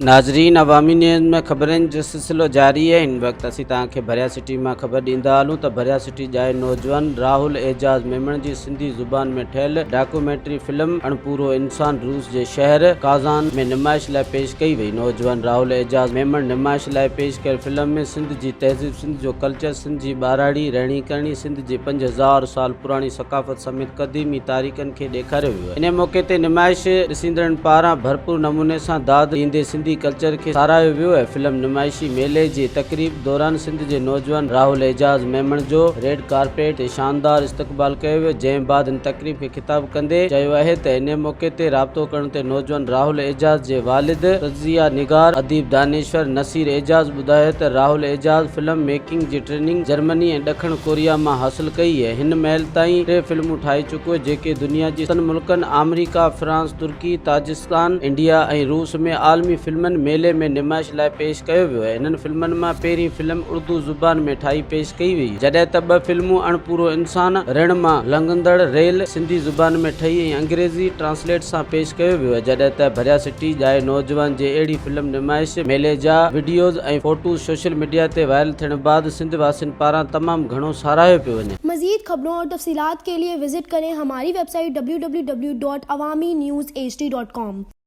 नाज़रीन, अवामी न्यूज़ में ख़बरनि जो सिलसिलो जारी है। इन वक्त असीं तव्हांखे भरिया सिटी में ख़बर ॾींदा हलूं त भरिया सिटी जाए नौजवान राहुल एजाज़ मेमण जी सिंधी ज़ुबान में ठहियल डॉक्यूमेंट्री फिल्म अणपूरो इंसान रूस जे शहर काज़ान में नुमाइश लाइ पेश कई वई। नौजवान राहुल एजाज़ मेमण नुमाइश लाइ पेश कयल फिल्म में सिंध जी तहज़ीब, सिंध जो कल्चर, सिंध जी ॿाराड़ी रहणी करणी, सिंध जे 5000 साल पुराणी सक़ाफ़त समेत क़दीमी तारीख़नि खे ॾेखारियो वियो आहे। इन मौक़े ते नुमाइश ॾिसंदड़नि पारां भरपूर नमूने सां दाद ॾींदे सिंधी कल्चर के सारायो वियो है। फिल्म नुमाइशी मेले जे तकरीब दौरान सिंध जे नौजवान राहुल एजाज़ मेमण जो रेड कारपेट ते शानदार इस्तक़बाल कयो वियो। जंहिं बाद इन तकरीब खे खिताब कंदे चयो आहे त इन मौक़े ते राब्तो करण ते नौजवान राहुल एजाज़ जे वालिद तज़िया निगार अदीब दानेश्वर नसीर एजाज़ ॿुधायो त राहुल एजाज़ फिल्म मेकिंग जी ट्रेनिंग जर्मनी ऐं ॾखण कोरिया मां हासिल कई है। हिन महिल ताईं 3 फिल्मूं ठाहे चुको है जेके दुनिया जी 7 मुल्कनि अमेरिका, फ्रांस, तुर्की, ताजिकिस्तान, इंडिया ऐं रूस में आलमी फिल्मनि मेले में नुमाइश लाइ पेश कयो वियो आहे। इन्हनि फिल्मनि मां पहिरीं फिल्म उर्दू ज़ुबान में ठाही पेश कई वई, जॾहिं त 2 फिल्मूं अणपूरो इंसान, ऋण मां लंघंदड़ रेल सिंधी ज़ुबान में ठही ऐं अंग्रेज़ी ट्रांसलेट सां पेश कयो वियो आहे। जॾहिं त भरिया सिटी जाए नौजवान जे अहिड़ी फिल्म नुमाइश मेले जा वीडियोज़ ऐं फोटोज़ सोशल मीडिया ते वायरल थियण बाद सिंध वासियुनि पारां तमामु घणो साराहियो पियो वञे। मज़ीद खबरों और तफसीलात के लिए विजिट करें हमारी वेबसाइट www.awamiNewsHD.com।